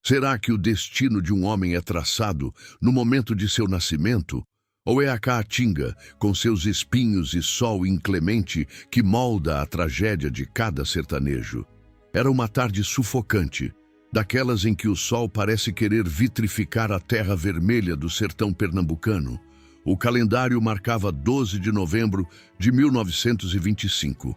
Será que o destino de um homem é traçado no momento de seu nascimento? Ou é a caatinga, com seus espinhos e sol inclemente, que molda a tragédia de cada sertanejo? Era uma tarde sufocante, daquelas em que o sol parece querer vitrificar a terra vermelha do sertão pernambucano. O calendário marcava 12 de novembro de 1925.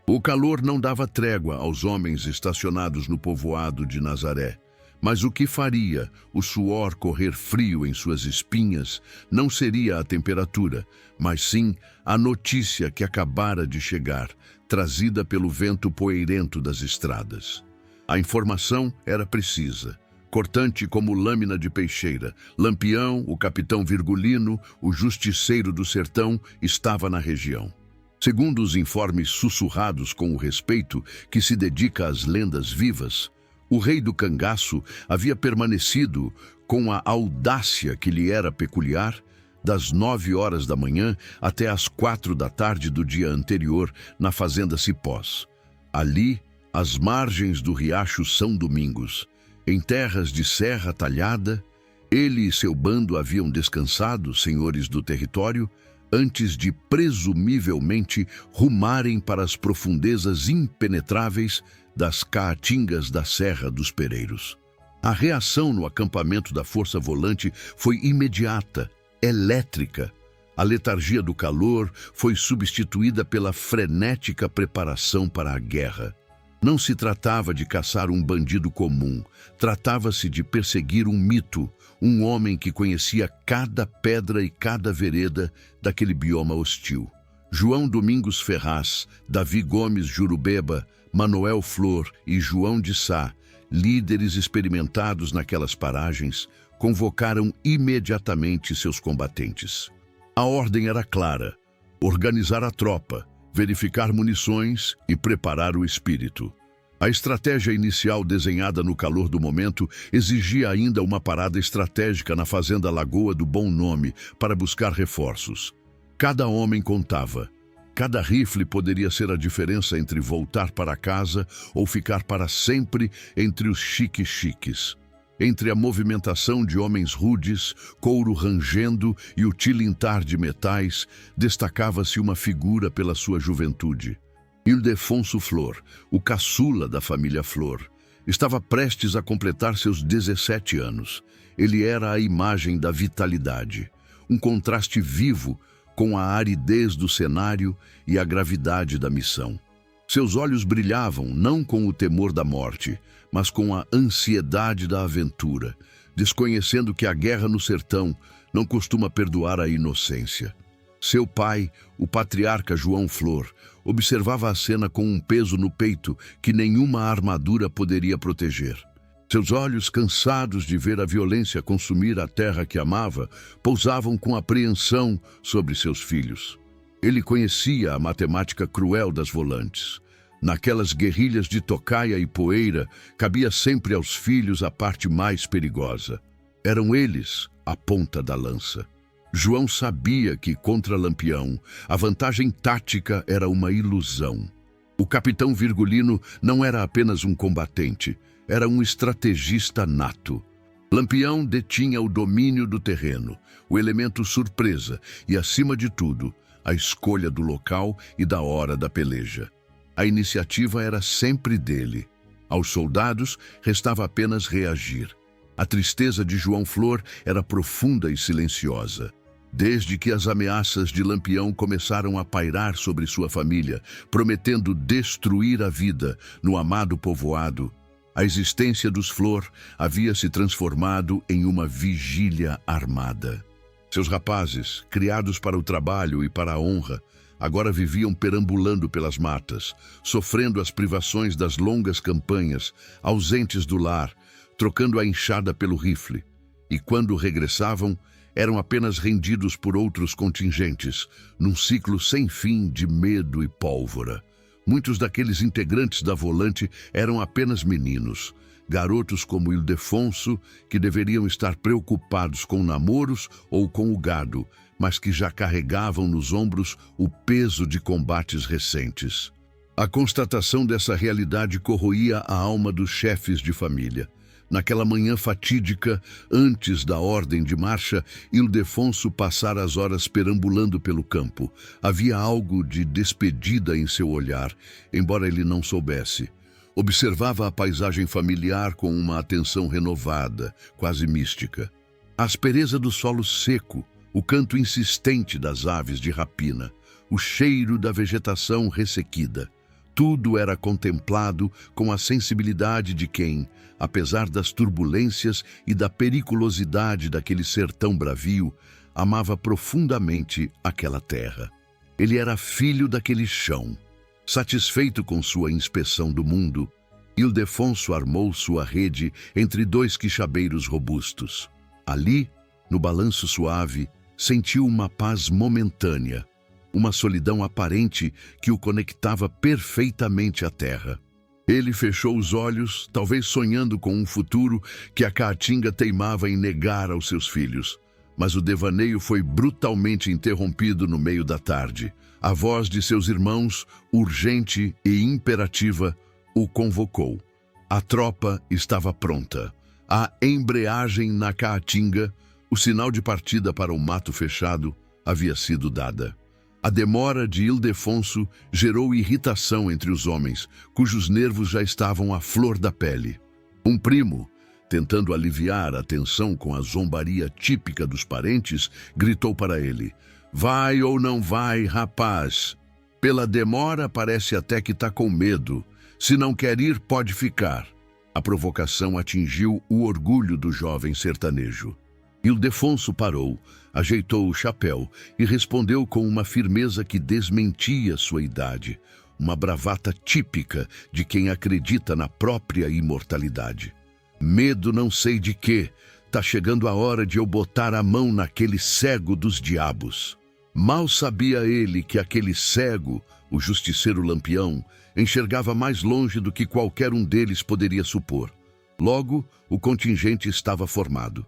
O calor não dava trégua aos homens estacionados no povoado de Nazaré. Mas o que faria o suor correr frio em suas espinhas não seria a temperatura, mas sim a notícia que acabara de chegar, trazida pelo vento poeirento das estradas. A informação era precisa, cortante como lâmina de peixeira. Lampião, o capitão Virgulino, o justiceiro do sertão, estava na região. Segundo os informes sussurrados com o respeito que se dedica às lendas vivas, o rei do cangaço havia permanecido, com a audácia que lhe era peculiar, das 9 horas da manhã até às 4 da tarde do dia anterior, na fazenda Cipós. Ali, às margens do riacho São Domingos, em terras de serra talhada, ele e seu bando haviam descansado, senhores do território, antes de presumivelmente rumarem para as profundezas impenetráveis das caatingas da Serra dos Pereiros. A reação no acampamento da Força Volante foi imediata, elétrica. A letargia do calor foi substituída pela frenética preparação para a guerra. Não se tratava de caçar um bandido comum, tratava-se de perseguir um mito, um homem que conhecia cada pedra e cada vereda daquele bioma hostil. João Domingos Ferraz, Davi Gomes Jurubeba, Manuel Flor e João de Sá, líderes experimentados naquelas paragens, convocaram imediatamente seus combatentes. A ordem era clara: organizar a tropa, verificar munições e preparar o espírito. A estratégia inicial desenhada no calor do momento exigia ainda uma parada estratégica na fazenda Lagoa do Bom Nome para buscar reforços. Cada homem contava. Cada rifle poderia ser a diferença entre voltar para casa ou ficar para sempre entre os chiques-chiques. Entre a movimentação de homens rudes, couro rangendo e o tilintar de metais, destacava-se uma figura pela sua juventude. Ildefonso Flor, o caçula da família Flor, estava prestes a completar seus 17 anos. Ele era a imagem da vitalidade, um contraste vivo com a aridez do cenário e a gravidade da missão. Seus olhos brilhavam não com o temor da morte, mas com a ansiedade da aventura, desconhecendo que a guerra no sertão não costuma perdoar a inocência. Seu pai, o patriarca João Flor, observava a cena com um peso no peito que nenhuma armadura poderia proteger. Seus olhos, cansados de ver a violência consumir a terra que amava, pousavam com apreensão sobre seus filhos. Ele conhecia a matemática cruel das volantes. Naquelas guerrilhas de tocaia e poeira, cabia sempre aos filhos a parte mais perigosa. Eram eles a ponta da lança. João sabia que, contra Lampião, a vantagem tática era uma ilusão. O capitão Virgulino não era apenas um combatente, era um estrategista nato. Lampião detinha o domínio do terreno, o elemento surpresa e, acima de tudo, a escolha do local e da hora da peleja. A iniciativa era sempre dele. Aos soldados restava apenas reagir. A tristeza de João Flor era profunda e silenciosa. Desde que as ameaças de Lampião começaram a pairar sobre sua família, prometendo destruir a vida no amado povoado, a existência dos Flor havia se transformado em uma vigília armada. Seus rapazes, criados para o trabalho e para a honra, agora viviam perambulando pelas matas, sofrendo as privações das longas campanhas, ausentes do lar, trocando a enxada pelo rifle. E quando regressavam, eram apenas rendidos por outros contingentes, num ciclo sem fim de medo e pólvora. Muitos daqueles integrantes da Volante eram apenas meninos, garotos como Ildefonso, que deveriam estar preocupados com namoros ou com o gado, mas que já carregavam nos ombros o peso de combates recentes. A constatação dessa realidade corroía a alma dos chefes de família. Naquela manhã fatídica, antes da ordem de marcha, Ildefonso passara as horas perambulando pelo campo. Havia algo de despedida em seu olhar, embora ele não soubesse. Observava a paisagem familiar com uma atenção renovada, quase mística. A aspereza do solo seco, o canto insistente das aves de rapina, o cheiro da vegetação ressequida. Tudo era contemplado com a sensibilidade de quem, apesar das turbulências e da periculosidade daquele sertão bravio, amava profundamente aquela terra. Ele era filho daquele chão. Satisfeito com sua inspeção do mundo, Ildefonso armou sua rede entre dois quixabeiros robustos. Ali, no balanço suave, sentiu uma paz momentânea, uma solidão aparente que o conectava perfeitamente à terra. Ele fechou os olhos, talvez sonhando com um futuro que a caatinga teimava em negar aos seus filhos. Mas o devaneio foi brutalmente interrompido no meio da tarde. A voz de seus irmãos, urgente e imperativa, o convocou. A tropa estava pronta. A embreagem na caatinga, o sinal de partida para o mato fechado, havia sido dada. A demora de Ildefonso gerou irritação entre os homens, cujos nervos já estavam à flor da pele. Um primo, tentando aliviar a tensão com a zombaria típica dos parentes, gritou para ele: "Vai ou não vai, rapaz? Pela demora parece até que tá com medo. Se não quer ir, pode ficar." A provocação atingiu o orgulho do jovem sertanejo. Ildefonso parou, ajeitou o chapéu e respondeu com uma firmeza que desmentia sua idade, uma bravata típica de quem acredita na própria imortalidade. "Medo não sei de quê. Tá chegando a hora de eu botar a mão naquele cego dos diabos." Mal sabia ele que aquele cego, o justiceiro Lampião, enxergava mais longe do que qualquer um deles poderia supor. Logo, o contingente estava formado.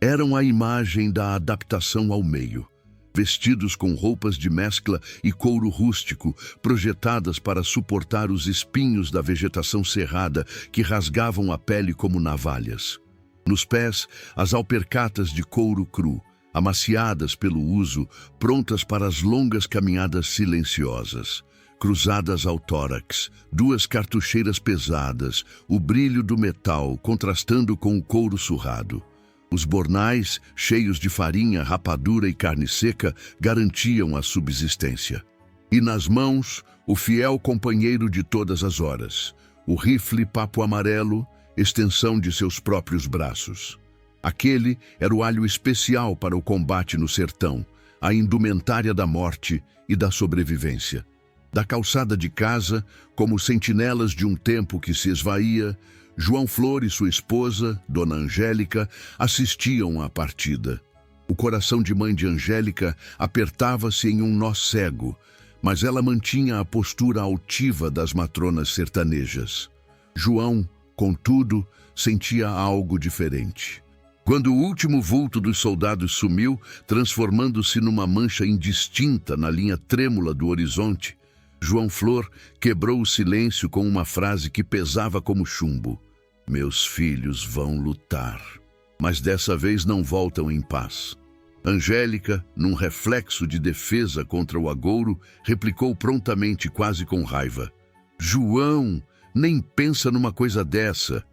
Eram a imagem da adaptação ao meio. Vestidos com roupas de mescla e couro rústico, projetadas para suportar os espinhos da vegetação cerrada que rasgavam a pele como navalhas. Nos pés, as alpercatas de couro cru, amaciadas pelo uso, prontas para as longas caminhadas silenciosas. Cruzadas ao tórax, duas cartucheiras pesadas, o brilho do metal contrastando com o couro surrado. Os bornais, cheios de farinha, rapadura e carne seca, garantiam a subsistência. E nas mãos, o fiel companheiro de todas as horas, o rifle papo amarelo, extensão de seus próprios braços. Aquele era o alho especial para o combate no sertão, a indumentária da morte e da sobrevivência. Da calçada de casa, como sentinelas de um tempo que se esvaía, João Flor e sua esposa, Dona Angélica, assistiam à partida. O coração de mãe de Angélica apertava-se em um nó cego, mas ela mantinha a postura altiva das matronas sertanejas. João, contudo, sentia algo diferente. Quando o último vulto dos soldados sumiu, transformando-se numa mancha indistinta na linha trêmula do horizonte, João Flor quebrou o silêncio com uma frase que pesava como chumbo: "Meus filhos vão lutar, mas dessa vez não voltam em paz." Angélica, num reflexo de defesa contra o agouro, replicou prontamente, quase com raiva: "João, nem pensa numa coisa dessa.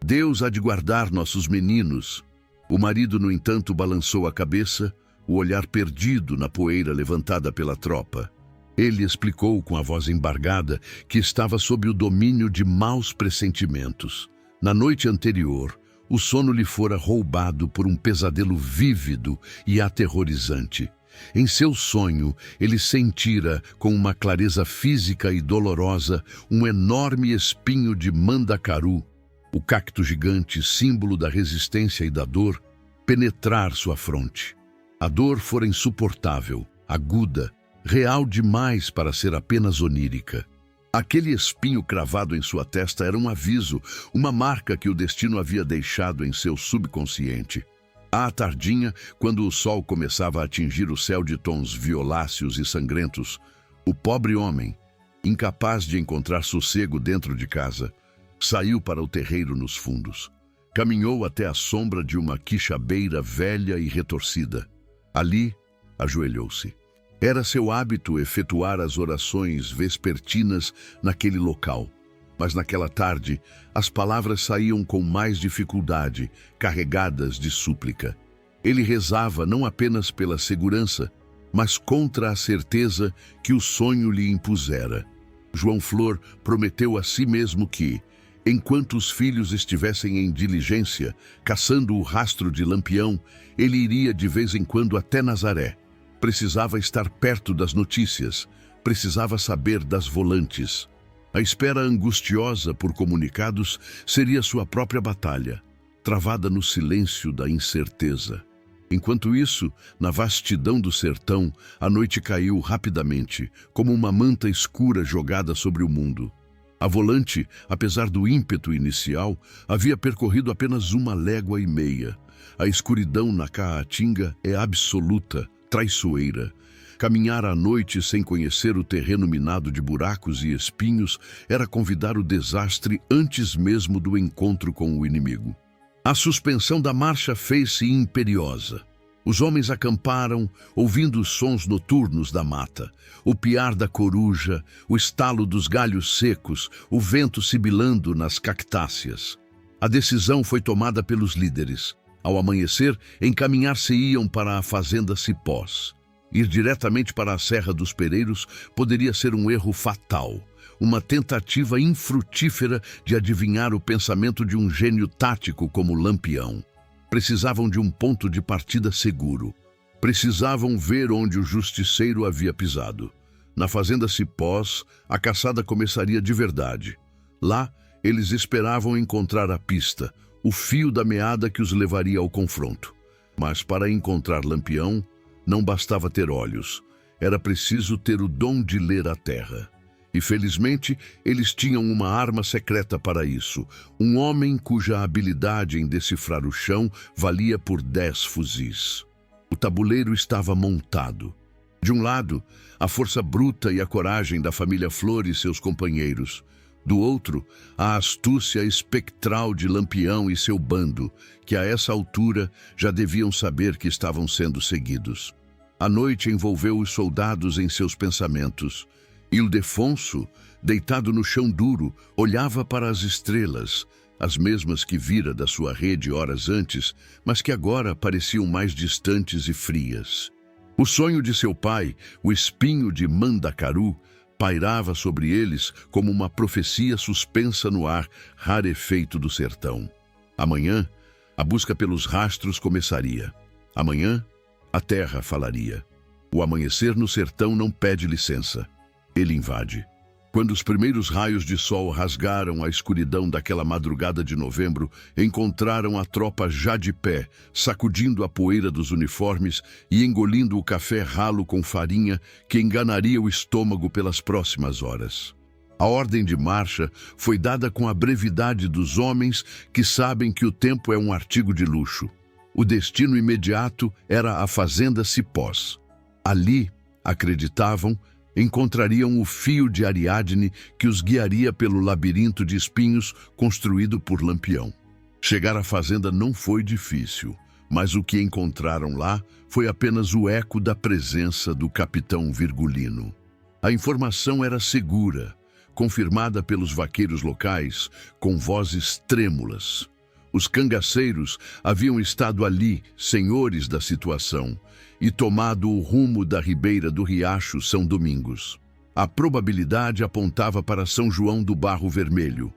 Deus há de guardar nossos meninos." O marido, no entanto, balançou a cabeça, o olhar perdido na poeira levantada pela tropa. Ele explicou com a voz embargada que estava sob o domínio de maus pressentimentos. Na noite anterior, o sono lhe fora roubado por um pesadelo vívido e aterrorizante. Em seu sonho, ele sentira, com uma clareza física e dolorosa, um enorme espinho de mandacaru, o cacto gigante, símbolo da resistência e da dor, penetrar sua fronte. A dor fora insuportável, aguda, real demais para ser apenas onírica. Aquele espinho cravado em sua testa era um aviso, uma marca que o destino havia deixado em seu subconsciente. À tardinha, quando o sol começava a atingir o céu de tons violáceos e sangrentos, o pobre homem, incapaz de encontrar sossego dentro de casa, saiu para o terreiro nos fundos. Caminhou até a sombra de uma quixabeira velha e retorcida. Ali, ajoelhou-se. Era seu hábito efetuar as orações vespertinas naquele local. Mas naquela tarde, as palavras saíam com mais dificuldade, carregadas de súplica. Ele rezava não apenas pela segurança, mas contra a certeza que o sonho lhe impusera. João Flor prometeu a si mesmo que, enquanto os filhos estivessem em diligência, caçando o rastro de Lampião, ele iria de vez em quando até Nazaré. Precisava estar perto das notícias, precisava saber das volantes. A espera angustiosa por comunicados seria sua própria batalha, travada no silêncio da incerteza. Enquanto isso, na vastidão do sertão, a noite caiu rapidamente, como uma manta escura jogada sobre o mundo. A volante, apesar do ímpeto inicial, havia percorrido apenas 1,5 léguas. A escuridão na Caatinga é absoluta, traiçoeira. Caminhar à noite sem conhecer o terreno minado de buracos e espinhos era convidar o desastre antes mesmo do encontro com o inimigo. A suspensão da marcha fez-se imperiosa. Os homens acamparam, ouvindo os sons noturnos da mata, o piar da coruja, o estalo dos galhos secos, o vento sibilando nas cactáceas. A decisão foi tomada pelos líderes. Ao amanhecer, encaminhar-se-iam para a fazenda Cipós. Ir diretamente para a Serra dos Pereiros poderia ser um erro fatal, uma tentativa infrutífera de adivinhar o pensamento de um gênio tático como Lampião. Precisavam de um ponto de partida seguro. Precisavam ver onde o justiceiro havia pisado. Na fazenda Cipós, a caçada começaria de verdade. Lá, eles esperavam encontrar a pista, o fio da meada que os levaria ao confronto. Mas para encontrar Lampião, não bastava ter olhos. Era preciso ter o dom de ler a terra. E felizmente, eles tinham uma arma secreta para isso. Um homem cuja habilidade em decifrar o chão valia por 10 fuzis. O tabuleiro estava montado. De um lado, a força bruta e a coragem da família Flor e seus companheiros. Do outro, a astúcia espectral de Lampião e seu bando, que a essa altura já deviam saber que estavam sendo seguidos. A noite envolveu os soldados em seus pensamentos. Ildefonso, deitado no chão duro, olhava para as estrelas, as mesmas que vira da sua rede horas antes, mas que agora pareciam mais distantes e frias. O sonho de seu pai, o espinho de Mandacaru, pairava sobre eles como uma profecia suspensa no ar, rarefeito do sertão. Amanhã, a busca pelos rastros começaria. Amanhã, a terra falaria. O amanhecer no sertão não pede licença. Ele invade. Quando os primeiros raios de sol rasgaram a escuridão daquela madrugada de novembro, encontraram a tropa já de pé, sacudindo a poeira dos uniformes e engolindo o café ralo com farinha que enganaria o estômago pelas próximas horas. A ordem de marcha foi dada com a brevidade dos homens que sabem que o tempo é um artigo de luxo. O destino imediato era a fazenda Cipós. Ali, acreditavam, encontrariam o fio de Ariadne que os guiaria pelo labirinto de espinhos construído por Lampião. Chegar à fazenda não foi difícil, mas o que encontraram lá foi apenas o eco da presença do capitão Virgulino. A informação era segura, confirmada pelos vaqueiros locais com vozes trêmulas. Os cangaceiros haviam estado ali, senhores da situação, e tomado o rumo da ribeira do riacho São Domingos. A probabilidade apontava para São João do Barro Vermelho,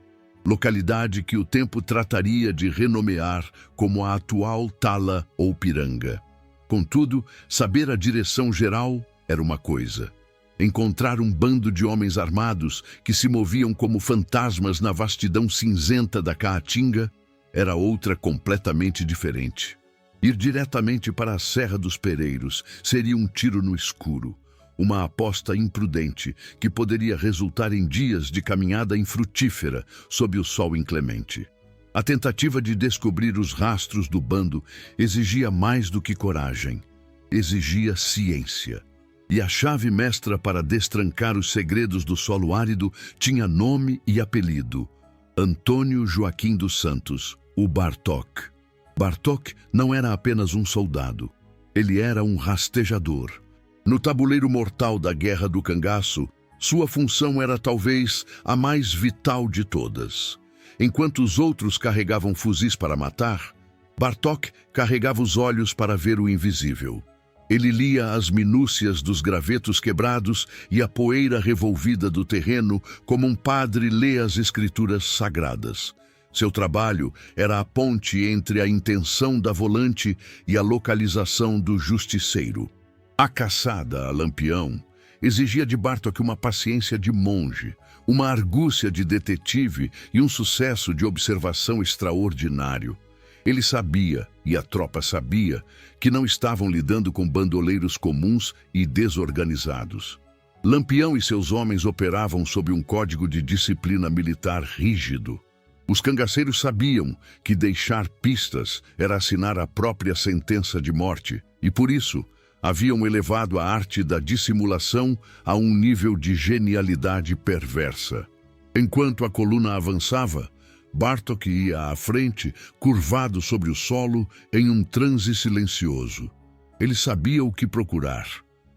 localidade que o tempo trataria de renomear como a atual Tala ou Piranga. Contudo, saber a direção geral era uma coisa. Encontrar um bando de homens armados que se moviam como fantasmas na vastidão cinzenta da Caatinga era outra completamente diferente. Ir diretamente para a Serra dos Pereiros seria um tiro no escuro, uma aposta imprudente que poderia resultar em dias de caminhada infrutífera sob o sol inclemente. A tentativa de descobrir os rastros do bando exigia mais do que coragem, exigia ciência. E a chave mestra para destrancar os segredos do solo árido tinha nome e apelido: Antônio Joaquim dos Santos, o Bartók. Bartók não era apenas um soldado. Ele era um rastejador. No tabuleiro mortal da Guerra do Cangaço, sua função era talvez a mais vital de todas. Enquanto os outros carregavam fuzis para matar, Bartók carregava os olhos para ver o invisível. Ele lia as minúcias dos gravetos quebrados e a poeira revolvida do terreno como um padre lê as escrituras sagradas. Seu trabalho era a ponte entre a intenção da volante e a localização do justiceiro. A caçada a Lampião exigia de Bartók uma paciência de monge, uma argúcia de detetive e um sucesso de observação extraordinário. Ele sabia, e a tropa sabia, que não estavam lidando com bandoleiros comuns e desorganizados. Lampião e seus homens operavam sob um código de disciplina militar rígido. Os cangaceiros sabiam que deixar pistas era assinar a própria sentença de morte, e por isso haviam elevado a arte da dissimulação a um nível de genialidade perversa. Enquanto a coluna avançava, Bartók ia à frente, curvado sobre o solo, em um transe silencioso. Ele sabia o que procurar.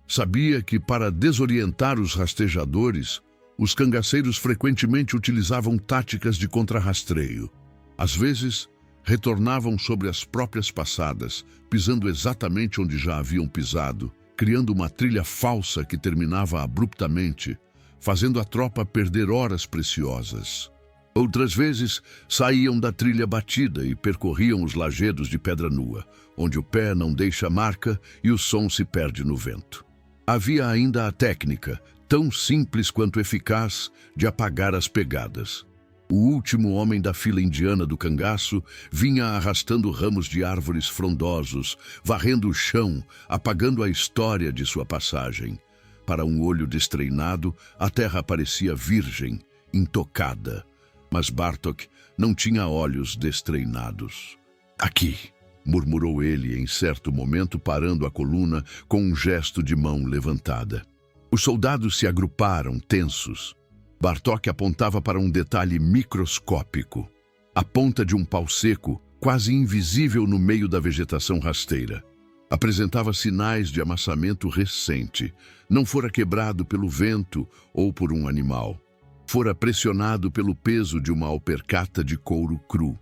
Sabia que, para desorientar os rastejadores, os cangaceiros frequentemente utilizavam táticas de contrarrastreio. Às vezes, retornavam sobre as próprias passadas, pisando exatamente onde já haviam pisado, criando uma trilha falsa que terminava abruptamente, fazendo a tropa perder horas preciosas. Outras vezes, saíam da trilha batida e percorriam os lajedos de pedra nua, onde o pé não deixa marca e o som se perde no vento. Havia ainda a técnica, tão simples quanto eficaz, de apagar as pegadas. O último homem da fila indiana do cangaço vinha arrastando ramos de árvores frondosos, varrendo o chão, apagando a história de sua passagem. Para um olho destreinado, a terra parecia virgem, intocada. Mas Bartók não tinha olhos destreinados. "Aqui", murmurou ele em certo momento, parando a coluna com um gesto de mão levantada. Os soldados se agruparam, tensos. Bartók apontava para um detalhe microscópico. A ponta de um pau seco, quase invisível no meio da vegetação rasteira. Apresentava sinais de amassamento recente. Não fora quebrado pelo vento ou por um animal. Fora pressionado pelo peso de uma alpercata de couro cru.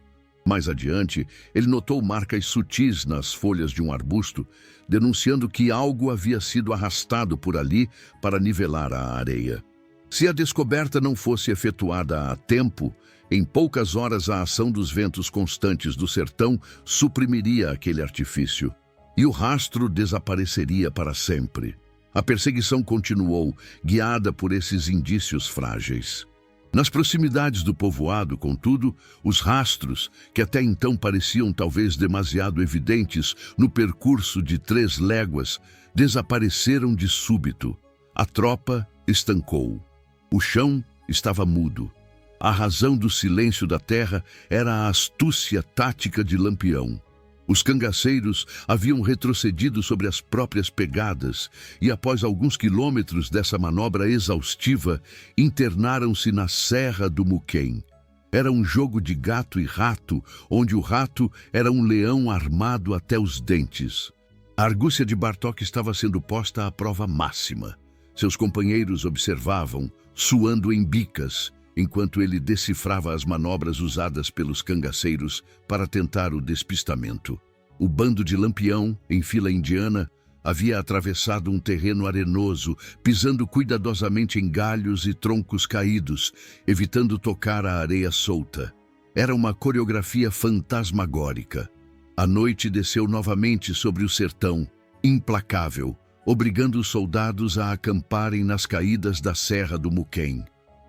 Mais adiante, ele notou marcas sutis nas folhas de um arbusto, denunciando que algo havia sido arrastado por ali para nivelar a areia. Se a descoberta não fosse efetuada a tempo, em poucas horas a ação dos ventos constantes do sertão suprimiria aquele artifício, e o rastro desapareceria para sempre. A perseguição continuou, guiada por esses indícios frágeis. Nas proximidades do povoado, contudo, os rastros, que até então pareciam talvez demasiado evidentes no percurso de 3 léguas, desapareceram de súbito. A tropa estancou. O chão estava mudo. A razão do silêncio da terra era a astúcia tática de Lampião. Os cangaceiros haviam retrocedido sobre as próprias pegadas e, após alguns quilômetros dessa manobra exaustiva, internaram-se na Serra do Muquém. Era um jogo de gato e rato, onde o rato era um leão armado até os dentes. A argúcia de Bartók estava sendo posta à prova máxima. Seus companheiros observavam, suando em bicas, enquanto ele decifrava as manobras usadas pelos cangaceiros para tentar o despistamento. O bando de Lampião, em fila indiana, havia atravessado um terreno arenoso, pisando cuidadosamente em galhos e troncos caídos, evitando tocar a areia solta. Era uma coreografia fantasmagórica. A noite desceu novamente sobre o sertão, implacável, obrigando os soldados a acamparem nas caídas da Serra do Muquém.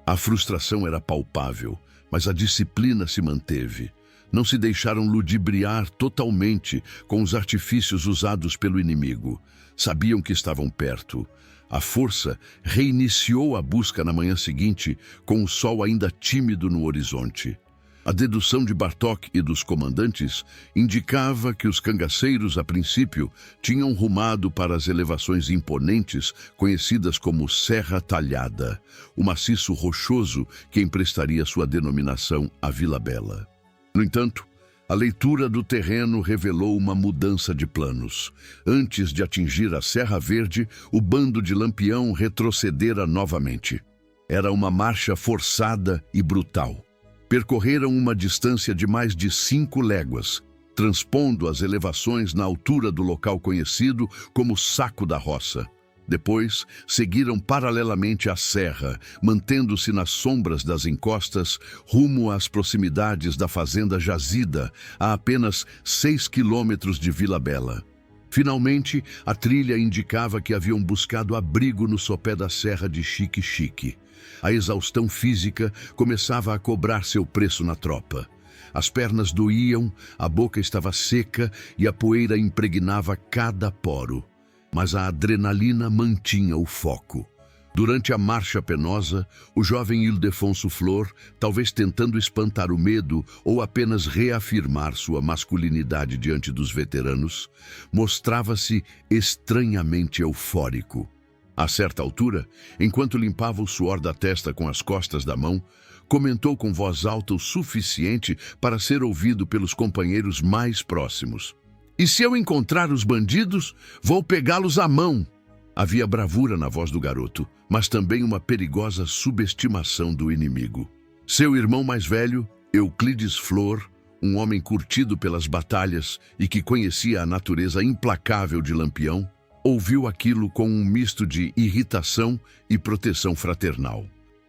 A frustração era palpável, mas a disciplina se manteve. Não se deixaram ludibriar totalmente com os artifícios usados pelo inimigo. Sabiam que estavam perto. A força reiniciou a busca na manhã seguinte, com o sol ainda tímido no horizonte. A dedução de Bartók e dos comandantes indicava que os cangaceiros, a princípio, tinham rumado para as elevações imponentes conhecidas como Serra Talhada, o maciço rochoso que emprestaria sua denominação à Vila Bela. No entanto, A leitura do terreno revelou uma mudança de planos. Antes de atingir a Serra Verde, o bando de Lampião retrocedera novamente. Era uma marcha forçada e brutal. Percorreram uma distância de mais de 5 léguas, transpondo as elevações na altura do local conhecido como Saco da Roça. Depois, seguiram paralelamente à serra, mantendo-se nas sombras das encostas, rumo às proximidades da fazenda Jazida, a apenas 6 quilômetros de Vila Bela. Finalmente, a trilha indicava que haviam buscado abrigo no sopé da serra de Xique-Xique. A exaustão física começava a cobrar seu preço na tropa. As pernas doíam, a boca estava seca e a poeira impregnava cada poro. Mas a adrenalina mantinha o foco. Durante a marcha penosa, o jovem Ildefonso Flor, talvez tentando espantar o medo ou apenas reafirmar sua masculinidade diante dos veteranos, mostrava-se estranhamente eufórico. A certa altura, enquanto limpava o suor da testa com as costas da mão, comentou com voz alta o suficiente para ser ouvido pelos companheiros mais próximos. "E se eu encontrar os bandidos, vou pegá-los à mão." Havia bravura na voz do garoto, mas também uma perigosa subestimação do inimigo. Seu irmão mais velho, Euclides Flor, um homem curtido pelas batalhas e que conhecia a natureza implacável de Lampião, ouviu aquilo com um misto de irritação e proteção fraternal.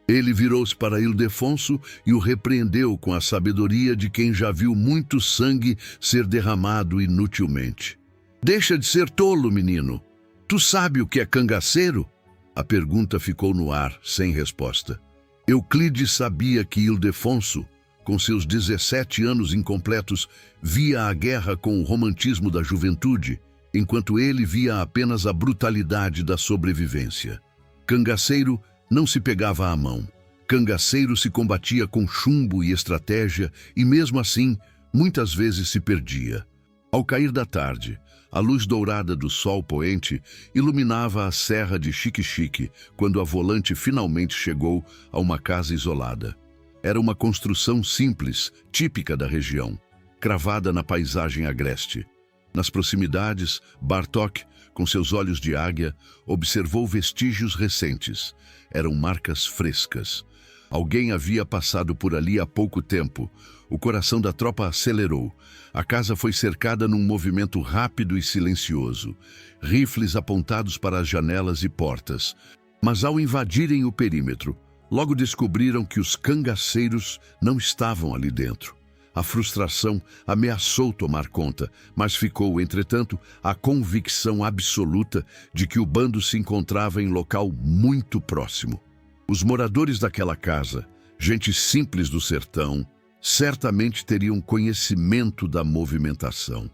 Ele virou-se para Ildefonso e o repreendeu com a sabedoria de quem já viu muito sangue ser derramado inutilmente. "Deixa de ser tolo, menino. Tu sabe o que é cangaceiro?" A pergunta ficou no ar, sem resposta. Euclides sabia que Ildefonso, com seus 17 anos incompletos, via a guerra com o romantismo da juventude, enquanto ele via apenas a brutalidade da sobrevivência. Cangaceiro não se pegava à mão. Cangaceiro se combatia com chumbo e estratégia e, mesmo assim, muitas vezes se perdia. Ao cair da tarde, a luz dourada do sol poente iluminava a serra de Xique-Xique quando a volante finalmente chegou a uma casa isolada. Era uma construção simples, típica da região, cravada na paisagem agreste. Nas proximidades, Bartók, com seus olhos de águia, observou vestígios recentes. Eram marcas frescas. Alguém havia passado por ali há pouco tempo. O coração da tropa acelerou. A casa foi cercada num movimento rápido e silencioso. Rifles apontados para as janelas e portas. Mas ao invadirem o perímetro, logo descobriram que os cangaceiros não estavam ali dentro. A frustração ameaçou tomar conta, mas ficou, entretanto, a convicção absoluta de que o bando se encontrava em local muito próximo. Os moradores daquela casa, gente simples do sertão, certamente teriam conhecimento da movimentação.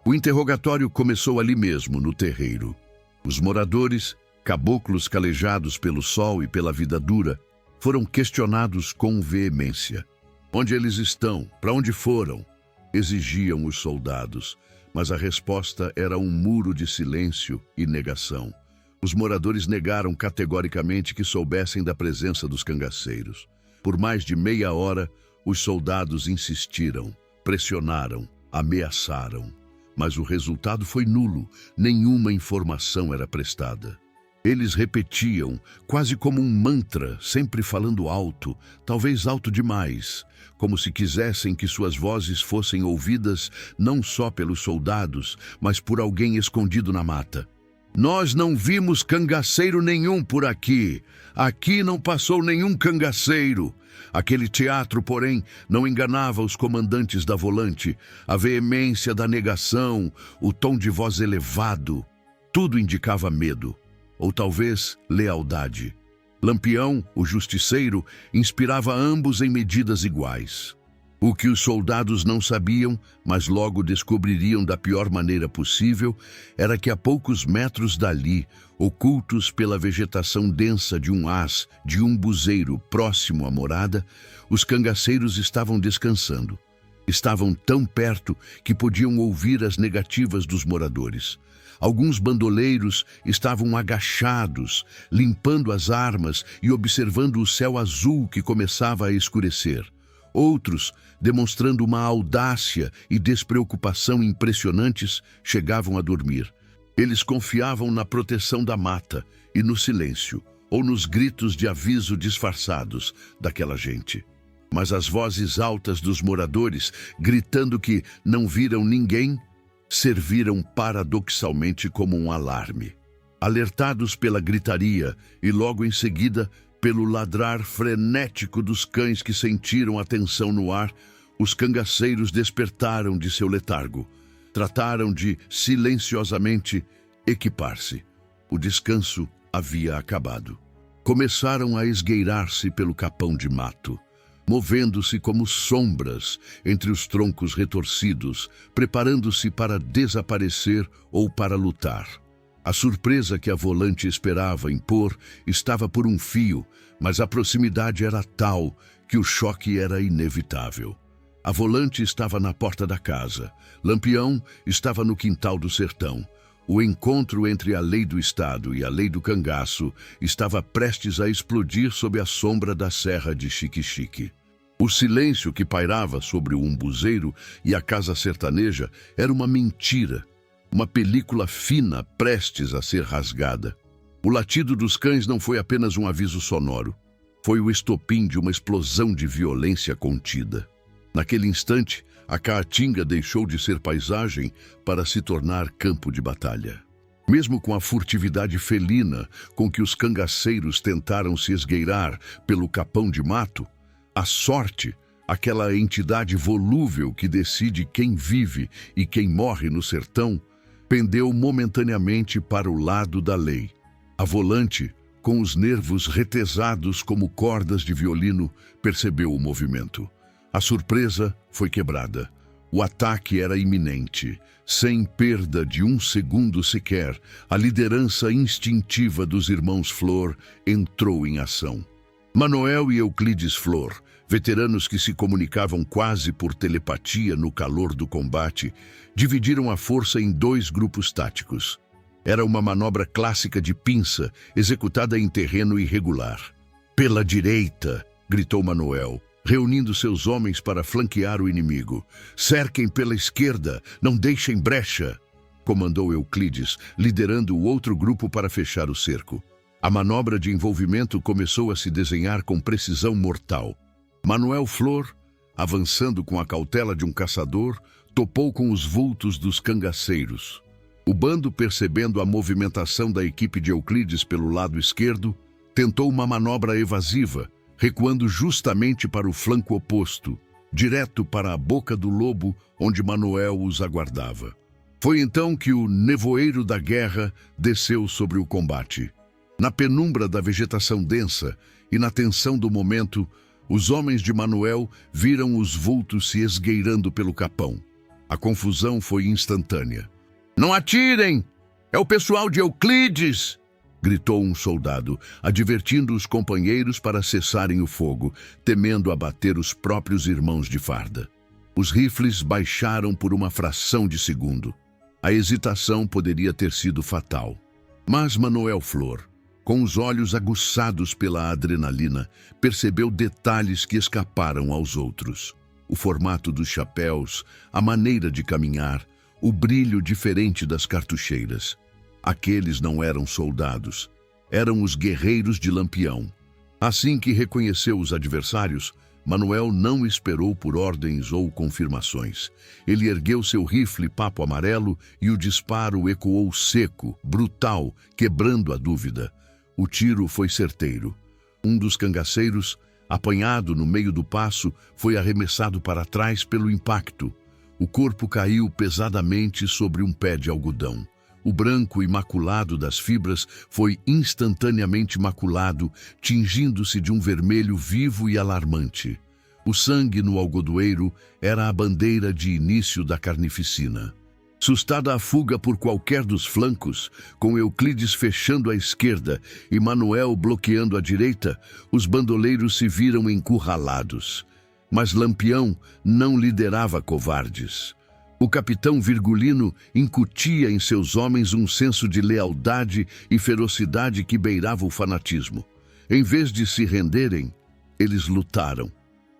O interrogatório começou ali mesmo, no terreiro. Os moradores, caboclos calejados pelo sol e pela vida dura, foram questionados com veemência. "Onde eles estão? Para onde foram?" exigiam os soldados, mas a resposta era um muro de silêncio e negação. Os moradores negaram categoricamente que soubessem da presença dos cangaceiros. Por mais de meia hora, os soldados insistiram, pressionaram, ameaçaram. Mas o resultado foi nulo, nenhuma informação era prestada. Eles repetiam, quase como um mantra, sempre falando alto, talvez alto demais, como se quisessem que suas vozes fossem ouvidas não só pelos soldados, mas por alguém escondido na mata. "Nós não vimos cangaceiro nenhum por aqui. Aqui não passou nenhum cangaceiro." Aquele teatro, porém, não enganava os comandantes da volante. A veemência da negação, o tom de voz elevado, tudo indicava medo. Ou talvez lealdade. Lampião, o justiceiro, inspirava ambos em medidas iguais. O que os soldados não sabiam, mas logo descobririam da pior maneira possível, era que a poucos metros dali, ocultos pela vegetação densa de de um buzeiro próximo à morada, os cangaceiros estavam descansando. Estavam tão perto que podiam ouvir as negativas dos moradores. Alguns bandoleiros estavam agachados, limpando as armas e observando o céu azul que começava a escurecer. Outros, demonstrando uma audácia e despreocupação impressionantes, chegavam a dormir. Eles confiavam na proteção da mata e no silêncio, ou nos gritos de aviso disfarçados daquela gente. Mas as vozes altas dos moradores, gritando que não viram ninguém, serviram paradoxalmente como um alarme. Alertados pela gritaria e logo em seguida pelo ladrar frenético dos cães que sentiram a tensão no ar, os cangaceiros despertaram de seu letargo. Trataram de, silenciosamente, equipar-se. O descanso havia acabado. Começaram a esgueirar-se pelo capão de mato, movendo-se como sombras entre os troncos retorcidos, preparando-se para desaparecer ou para lutar. A surpresa que a volante esperava impor estava por um fio, mas a proximidade era tal que o choque era inevitável. A volante estava na porta da casa. Lampião estava no quintal do sertão. O encontro entre a lei do Estado e a lei do cangaço estava prestes a explodir sob a sombra da serra de Xique-Xique. O silêncio que pairava sobre o umbuzeiro e a casa sertaneja era uma mentira, uma película fina prestes a ser rasgada. O latido dos cães não foi apenas um aviso sonoro. Foi o estopim de uma explosão de violência contida. Naquele instante, a caatinga deixou de ser paisagem para se tornar campo de batalha. Mesmo com a furtividade felina com que os cangaceiros tentaram se esgueirar pelo capão de mato, a sorte, aquela entidade volúvel que decide quem vive e quem morre no sertão, pendeu momentaneamente para o lado da lei. A volante, com os nervos retesados como cordas de violino, percebeu o movimento. A surpresa foi quebrada. O ataque era iminente. Sem perda de um segundo sequer, a liderança instintiva dos irmãos Flor entrou em ação. Manoel e Euclides Flor, veteranos que se comunicavam quase por telepatia no calor do combate, dividiram a força em dois grupos táticos. Era uma manobra clássica de pinça, executada em terreno irregular. "Pela direita!" gritou Manoel, reunindo seus homens para flanquear o inimigo. "Cerquem pela esquerda, não deixem brecha!" comandou Euclides, liderando o outro grupo para fechar o cerco. A manobra de envolvimento começou a se desenhar com precisão mortal. Manoel Flor, avançando com a cautela de um caçador, topou com os vultos dos cangaceiros. O bando, percebendo a movimentação da equipe de Euclides pelo lado esquerdo, tentou uma manobra evasiva, recuando justamente para o flanco oposto, direto para a boca do lobo onde Manoel os aguardava. Foi então que o nevoeiro da guerra desceu sobre o combate. Na penumbra da vegetação densa e na tensão do momento, os homens de Manoel viram os vultos se esgueirando pelo capão. A confusão foi instantânea. "Não atirem! É o pessoal de Euclides!" gritou um soldado, advertindo os companheiros para cessarem o fogo, temendo abater os próprios irmãos de farda. Os rifles baixaram por uma fração de segundo. A hesitação poderia ter sido fatal. Mas Manoel Flor, com os olhos aguçados pela adrenalina, percebeu detalhes que escaparam aos outros. O formato dos chapéus, a maneira de caminhar, o brilho diferente das cartucheiras. Aqueles não eram soldados, eram os guerreiros de Lampião. Assim que reconheceu os adversários, Manoel não esperou por ordens ou confirmações. Ele ergueu seu rifle papo amarelo e o disparo ecoou seco, brutal, quebrando a dúvida. O tiro foi certeiro. Um dos cangaceiros, apanhado no meio do passo, foi arremessado para trás pelo impacto. O corpo caiu pesadamente sobre um pé de algodão. O branco imaculado das fibras foi instantaneamente maculado, tingindo-se de um vermelho vivo e alarmante. O sangue no algodoeiro era a bandeira de início da carnificina. Sustada a fuga por qualquer dos flancos, com Euclides fechando a esquerda e Manoel bloqueando a direita, os bandoleiros se viram encurralados. Mas Lampião não liderava covardes. O capitão Virgulino incutia em seus homens um senso de lealdade e ferocidade que beirava o fanatismo. Em vez de se renderem, eles lutaram.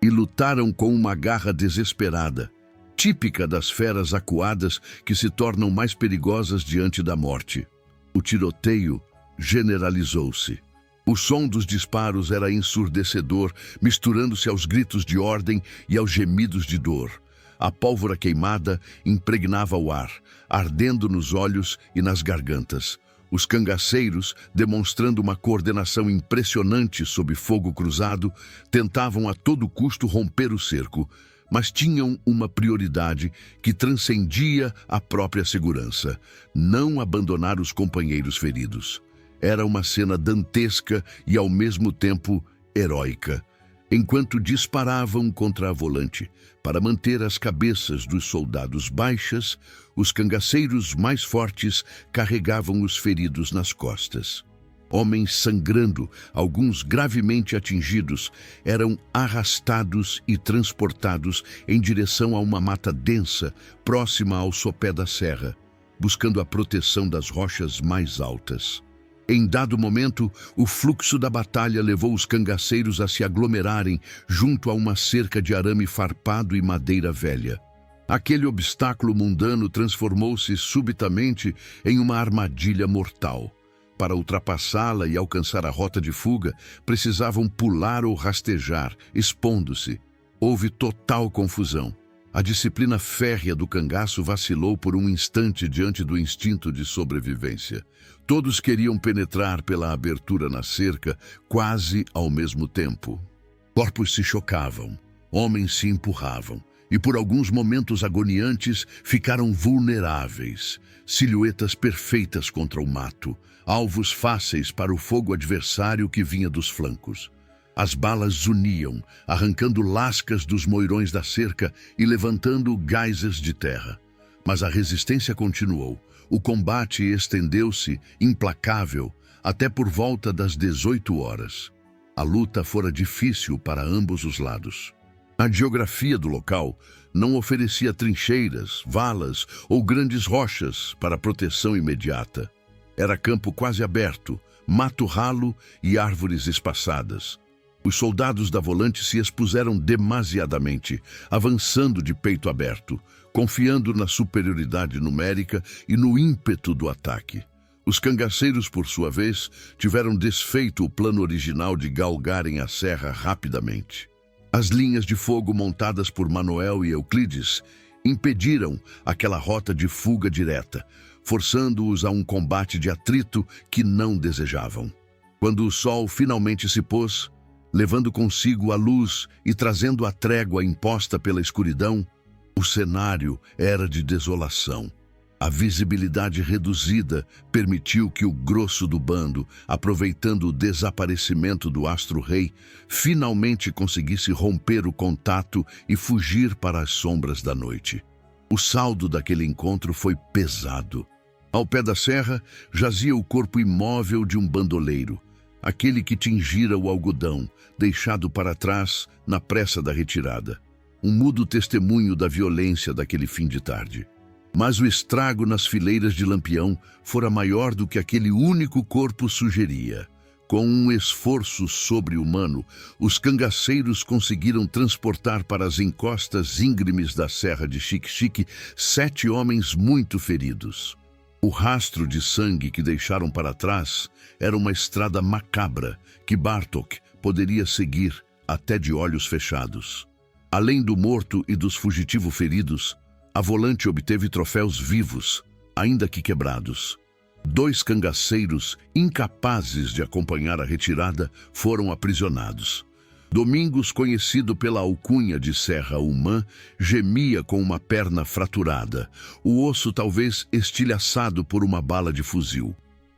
e lutaram com uma garra desesperada, típica das feras acuadas que se tornam mais perigosas diante da morte. O tiroteio generalizou-se. O som dos disparos era ensurdecedor, misturando-se aos gritos de ordem e aos gemidos de dor. A pólvora queimada impregnava o ar, ardendo nos olhos e nas gargantas. Os cangaceiros, demonstrando uma coordenação impressionante sob fogo cruzado, tentavam a todo custo romper o cerco, mas tinham uma prioridade que transcendia a própria segurança: não abandonar os companheiros feridos. Era uma cena dantesca e, ao mesmo tempo, heróica. Enquanto disparavam contra a volante para manter as cabeças dos soldados baixas, os cangaceiros mais fortes carregavam os feridos nas costas. Homens sangrando, alguns gravemente atingidos, eram arrastados e transportados em direção a uma mata densa, próxima ao sopé da serra, buscando a proteção das rochas mais altas. Em dado momento, o fluxo da batalha levou os cangaceiros a se aglomerarem junto a uma cerca de arame farpado e madeira velha. Aquele obstáculo mundano transformou-se subitamente em uma armadilha mortal. Para ultrapassá-la e alcançar a rota de fuga, precisavam pular ou rastejar, expondo-se. Houve total confusão. A disciplina férrea do cangaço vacilou por um instante diante do instinto de sobrevivência. Todos queriam penetrar pela abertura na cerca, quase ao mesmo tempo. Corpos se chocavam, homens se empurravam, e por alguns momentos agoniantes ficaram vulneráveis, silhuetas perfeitas contra o mato, alvos fáceis para o fogo adversário que vinha dos flancos. As balas zuniam, arrancando lascas dos moirões da cerca e levantando geysers de terra. Mas a resistência continuou. O combate estendeu-se, implacável, até por volta das 18 horas. A luta fora difícil para ambos os lados. A geografia do local não oferecia trincheiras, valas ou grandes rochas para proteção imediata. Era campo quase aberto, mato ralo e árvores espaçadas. Os soldados da volante se expuseram demasiadamente, avançando de peito aberto, confiando na superioridade numérica e no ímpeto do ataque. Os cangaceiros, por sua vez, tiveram desfeito o plano original de galgarem a serra rapidamente. As linhas de fogo montadas por Manuel e Euclides impediram aquela rota de fuga direta, forçando-os a um combate de atrito que não desejavam. Quando o sol finalmente se pôs, levando consigo a luz e trazendo a trégua imposta pela escuridão, o cenário era de desolação. A visibilidade reduzida permitiu que o grosso do bando, aproveitando o desaparecimento do astro-rei, finalmente conseguisse romper o contato e fugir para as sombras da noite. O saldo daquele encontro foi pesado. Ao pé da serra jazia o corpo imóvel de um bandoleiro, aquele que tingira o algodão, deixado para trás na pressa da retirada. Um mudo testemunho da violência daquele fim de tarde. Mas o estrago nas fileiras de Lampião fora maior do que aquele único corpo sugeria. Com um esforço sobre-humano, os cangaceiros conseguiram transportar para as encostas íngremes da Serra de Xique-Xique 7 homens muito feridos. O rastro de sangue que deixaram para trás era uma estrada macabra que Bartók poderia seguir até de olhos fechados. Além do morto e dos fugitivos feridos, a volante obteve troféus vivos, ainda que quebrados. 2 cangaceiros, incapazes de acompanhar a retirada, foram aprisionados. Domingos, conhecido pela alcunha de Serra Humã, gemia com uma perna fraturada, o osso talvez estilhaçado por uma bala de fuzil.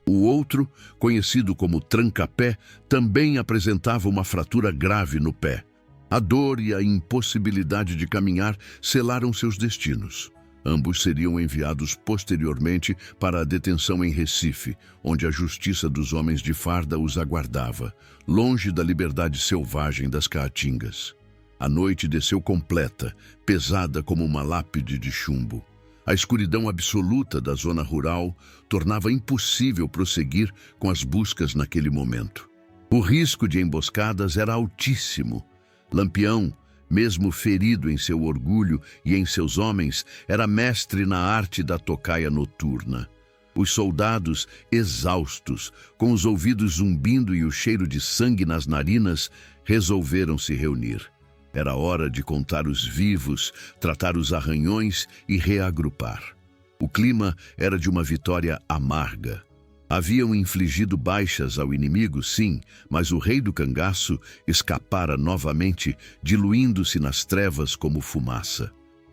O outro, conhecido como Trancapé, também apresentava uma fratura grave no pé. A dor e a impossibilidade de caminhar selaram seus destinos. Ambos seriam enviados posteriormente para a detenção em Recife, onde a justiça dos homens de farda os aguardava, longe da liberdade selvagem das caatingas. A noite desceu completa, pesada como uma lápide de chumbo. A escuridão absoluta da zona rural tornava impossível prosseguir com as buscas naquele momento. O risco de emboscadas era altíssimo. Lampião, Mesmo ferido em seu orgulho e em seus homens, era mestre na arte da tocaia noturna. Os soldados, exaustos, com os ouvidos zumbindo e o cheiro de sangue nas narinas, resolveram se reunir. Era hora de contar os vivos, tratar os arranhões e reagrupar. O clima era de uma vitória amarga. Haviam infligido baixas ao inimigo, sim, mas o rei do cangaço escapara novamente, diluindo-se nas trevas como fumaça.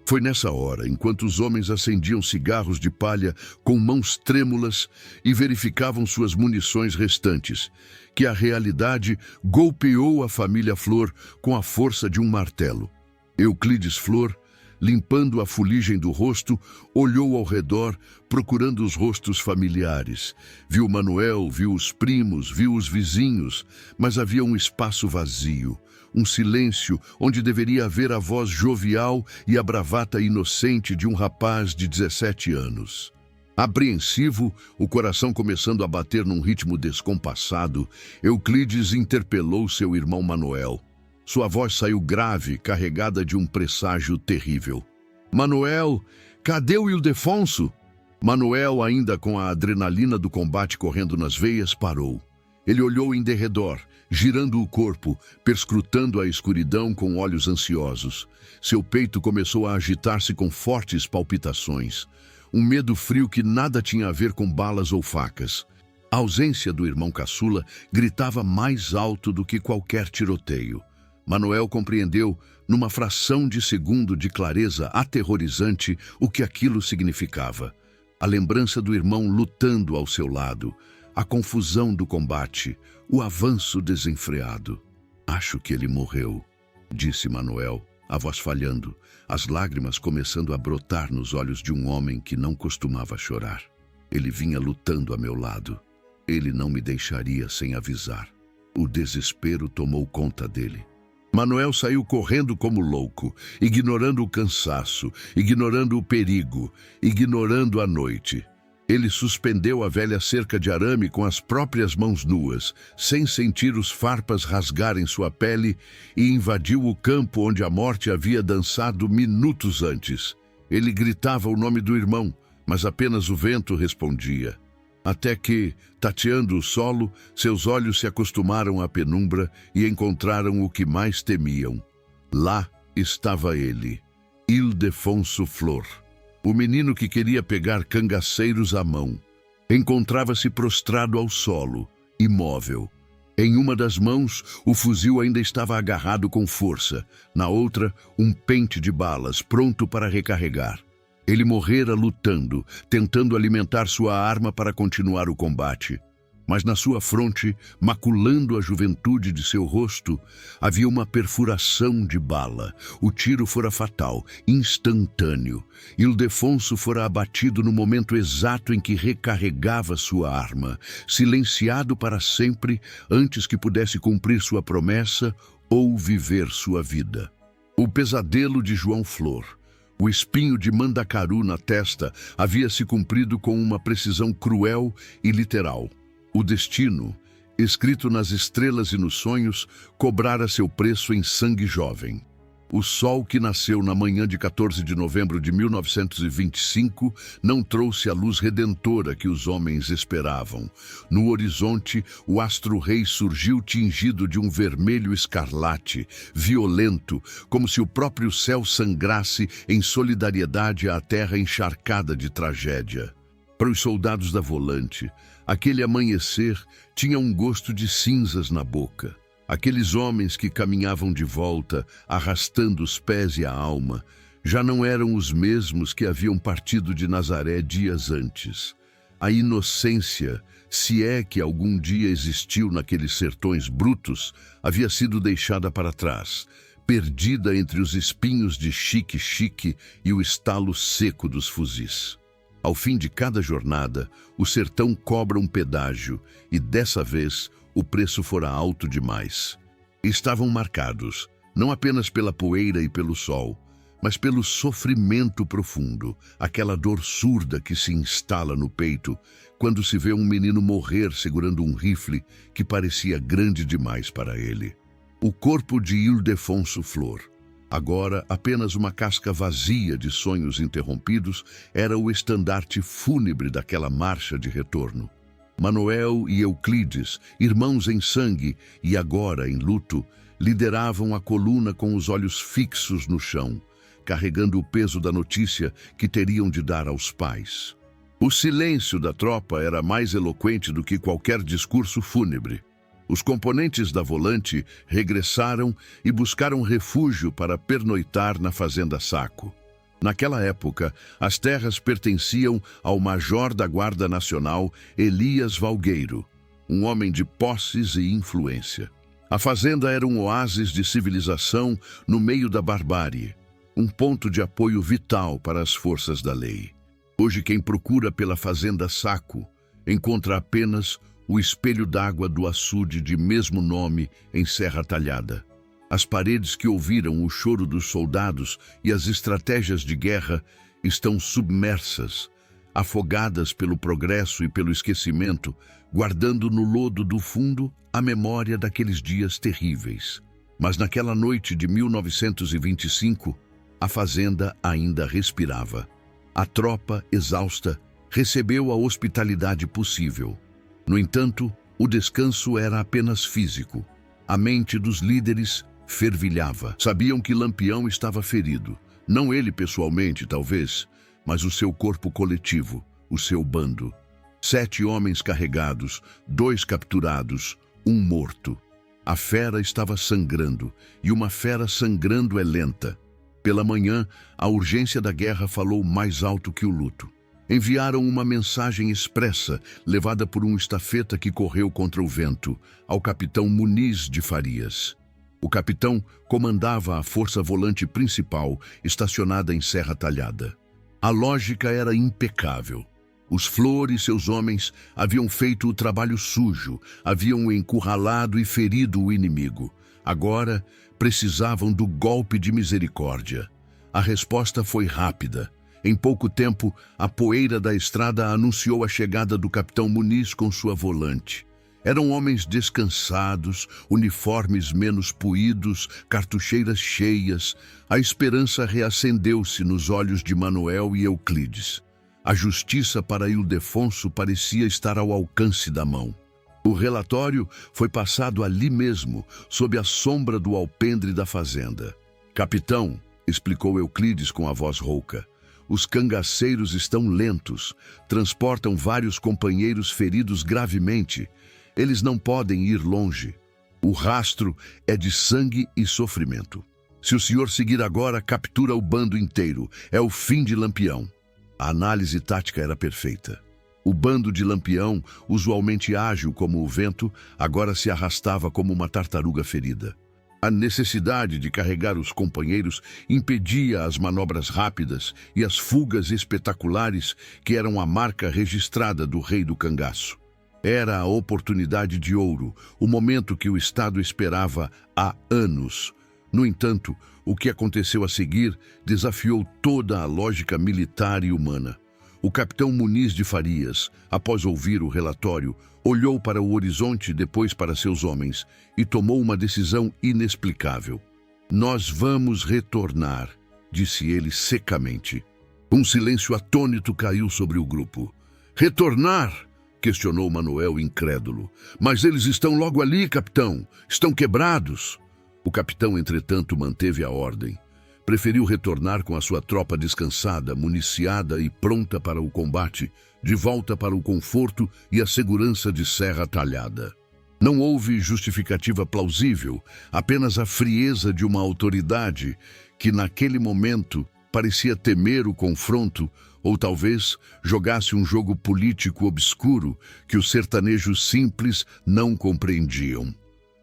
Foi nessa hora, enquanto os homens acendiam cigarros de palha com mãos trêmulas e verificavam suas munições restantes, que a realidade golpeou a família Flor com a força de um martelo. Euclides Flor, limpando a fuligem do rosto, olhou ao redor, procurando os rostos familiares. Viu Manuel, viu os primos, viu os vizinhos, mas havia um espaço vazio, um silêncio onde deveria haver a voz jovial e a bravata inocente de um rapaz de 17 anos. Apreensivo, o coração começando a bater num ritmo descompassado, Euclides interpelou seu irmão Manuel. Sua voz saiu grave, carregada de um presságio terrível. Manuel, cadê o Ildefonso? Manuel, ainda com a adrenalina do combate correndo nas veias, parou. Ele olhou em derredor, girando o corpo, perscrutando a escuridão com olhos ansiosos. Seu peito começou a agitar-se com fortes palpitações. Um medo frio que nada tinha a ver com balas ou facas. A ausência do irmão caçula gritava mais alto do que qualquer tiroteio. Manuel compreendeu, numa fração de segundo de clareza aterrorizante, o que aquilo significava. A lembrança do irmão lutando ao seu lado, a confusão do combate, o avanço desenfreado. Acho que ele morreu, disse Manuel, a voz falhando, as lágrimas começando a brotar nos olhos de um homem que não costumava chorar. Ele vinha lutando a meu lado. Ele não me deixaria sem avisar. O desespero tomou conta dele. Manuel saiu correndo como louco, ignorando o cansaço, ignorando o perigo, ignorando a noite. Ele suspendeu a velha cerca de arame com as próprias mãos nuas, sem sentir os farpas rasgarem sua pele, e invadiu o campo onde a morte havia dançado minutos antes. Ele gritava o nome do irmão, mas apenas o vento respondia. Até que, tateando o solo, seus olhos se acostumaram à penumbra e encontraram o que mais temiam. Lá estava ele, Ildefonso Flor, o menino que queria pegar cangaceiros à mão. Encontrava-se prostrado ao solo, imóvel. Em uma das mãos, o fuzil ainda estava agarrado com força, na outra, um pente de balas, pronto para recarregar. Ele morrera lutando, tentando alimentar sua arma para continuar o combate. Mas na sua fronte, maculando a juventude de seu rosto, havia uma perfuração de bala. O tiro fora fatal, instantâneo. Ildefonso fora abatido no momento exato em que recarregava sua arma, silenciado para sempre antes que pudesse cumprir sua promessa ou viver sua vida. O pesadelo de João Flor, o espinho de Mandacaru na testa, havia se cumprido com uma precisão cruel e literal. O destino, escrito nas estrelas e nos sonhos, cobrara seu preço em sangue jovem. O sol que nasceu na manhã de 14 de novembro de 1925 não trouxe a luz redentora que os homens esperavam. No horizonte, o astro-rei surgiu tingido de um vermelho escarlate, violento, como se o próprio céu sangrasse em solidariedade à terra encharcada de tragédia. Para os soldados da Volante, aquele amanhecer tinha um gosto de cinzas na boca. Aqueles homens que caminhavam de volta, arrastando os pés e a alma, já não eram os mesmos que haviam partido de Nazaré dias antes. A inocência, se é que algum dia existiu naqueles sertões brutos, havia sido deixada para trás, perdida entre os espinhos de chique-chique e o estalo seco dos fuzis. Ao fim de cada jornada, o sertão cobra um pedágio e, dessa vez, o preço fora alto demais. Estavam marcados, não apenas pela poeira e pelo sol, mas pelo sofrimento profundo, aquela dor surda que se instala no peito quando se vê um menino morrer segurando um rifle que parecia grande demais para ele. O corpo de Ildefonso Flor, Agora, apenas uma casca vazia de sonhos interrompidos era o estandarte fúnebre daquela marcha de retorno. Manoel e Euclides, irmãos em sangue e agora em luto, lideravam a coluna com os olhos fixos no chão, carregando o peso da notícia que teriam de dar aos pais. O silêncio da tropa era mais eloquente do que qualquer discurso fúnebre. Os componentes da Volante regressaram e buscaram refúgio para pernoitar na Fazenda Saco. Naquela época, as terras pertenciam ao major da Guarda Nacional, Elias Valgueiro, um homem de posses e influência. A fazenda era um oásis de civilização no meio da barbárie, um ponto de apoio vital para as forças da lei. Hoje, quem procura pela Fazenda Saco encontra apenas o espelho d'água do açude de mesmo nome em Serra Talhada. As paredes que ouviram o choro dos soldados e as estratégias de guerra estão submersas, afogadas pelo progresso e pelo esquecimento, guardando no lodo do fundo a memória daqueles dias terríveis. Mas naquela noite de 1925, a fazenda ainda respirava. A tropa, exausta, recebeu a hospitalidade possível. No entanto, o descanso era apenas físico. A mente dos líderes fervilhava. Sabiam que Lampião estava ferido. Não ele pessoalmente, talvez, mas o seu corpo coletivo, o seu bando. 7 homens carregados, 2 capturados, 1 morto. A fera estava sangrando, e uma fera sangrando é lenta. Pela manhã, a urgência da guerra falou mais alto que o luto. Enviaram uma mensagem expressa, levada por um estafeta que correu contra o vento, ao capitão Muniz de Farias. O capitão comandava a força volante principal, estacionada em Serra Talhada. A lógica era impecável. Os Flor e seus homens haviam feito o trabalho sujo, haviam encurralado e ferido o inimigo. Agora, precisavam do golpe de misericórdia. A resposta foi rápida. Em pouco tempo, a poeira da estrada anunciou a chegada do capitão Muniz com sua volante. Eram homens descansados, uniformes menos puídos, cartucheiras cheias. A esperança reacendeu-se nos olhos de Manoel e Euclides. A justiça para Ildefonso parecia estar ao alcance da mão. O relatório foi passado ali mesmo, sob a sombra do alpendre da fazenda. "Capitão", explicou Euclides com a voz rouca, "os cangaceiros estão lentos, transportam vários companheiros feridos gravemente. Eles não podem ir longe. O rastro é de sangue e sofrimento. Se o senhor seguir agora, captura o bando inteiro. É o fim de Lampião." A análise tática era perfeita. O bando de Lampião, usualmente ágil como o vento, agora se arrastava como uma tartaruga ferida. A necessidade de carregar os companheiros impedia as manobras rápidas e as fugas espetaculares que eram a marca registrada do rei do cangaço. Era a oportunidade de ouro, o momento que o Estado esperava há anos. No entanto, o que aconteceu a seguir desafiou toda a lógica militar e humana. O capitão Muniz de Farias, após ouvir o relatório, olhou para o horizonte, depois para seus homens, e tomou uma decisão inexplicável. "Nós vamos retornar", disse ele secamente. Um silêncio atônito caiu sobre o grupo. "Retornar?", questionou Manoel incrédulo. "Mas eles estão logo ali, capitão. Estão quebrados." O capitão, entretanto, manteve a ordem. Preferiu retornar com a sua tropa descansada, municiada e pronta para o combate, de volta para o conforto e a segurança de Serra Talhada. Não houve justificativa plausível, apenas a frieza de uma autoridade que, naquele momento, parecia temer o confronto ou talvez jogasse um jogo político obscuro que os sertanejos simples não compreendiam.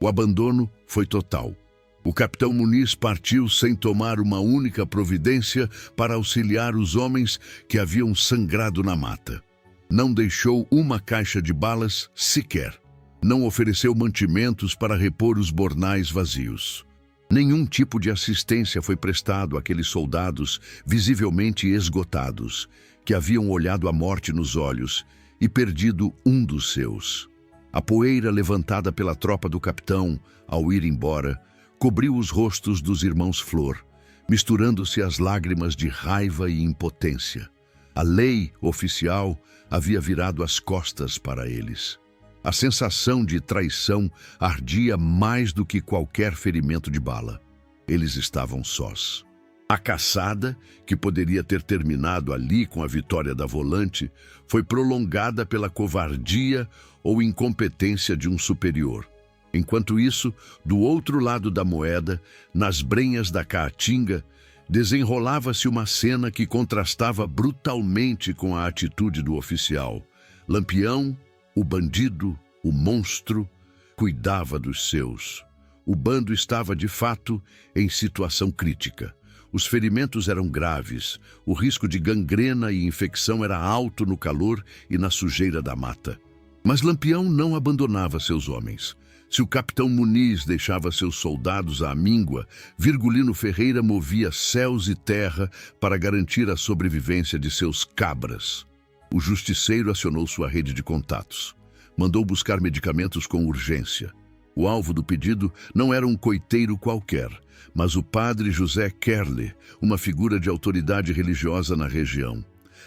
O abandono foi total. O capitão Muniz partiu sem tomar uma única providência para auxiliar os homens que haviam sangrado na mata. Não deixou uma caixa de balas sequer. Não ofereceu mantimentos para repor os bornais vazios. Nenhum tipo de assistência foi prestado àqueles soldados visivelmente esgotados, que haviam olhado a morte nos olhos e perdido um dos seus. A poeira levantada pela tropa do capitão, ao ir embora, cobriu os rostos dos irmãos Flor, misturando-se às lágrimas de raiva e impotência. A lei oficial havia virado as costas para eles. A sensação de traição ardia mais do que qualquer ferimento de bala. Eles estavam sós. A caçada, que poderia ter terminado ali com a vitória da Volante, foi prolongada pela covardia ou incompetência de um superior. Enquanto isso, do outro lado da moeda, nas brenhas da Caatinga, desenrolava-se uma cena que contrastava brutalmente com a atitude do oficial. Lampião, o bandido, o monstro, cuidava dos seus. O bando estava, de fato, em situação crítica. Os ferimentos eram graves, o risco de gangrena e infecção era alto no calor e na sujeira da mata. Mas Lampião não abandonava seus homens. Se o capitão Muniz deixava seus soldados à míngua, Virgulino Ferreira movia céus e terra para garantir a sobrevivência de seus cabras. O justiceiro acionou sua rede de contatos. Mandou buscar medicamentos com urgência. O alvo do pedido não era um coiteiro qualquer, mas o padre José Kerle, uma figura de autoridade religiosa na região.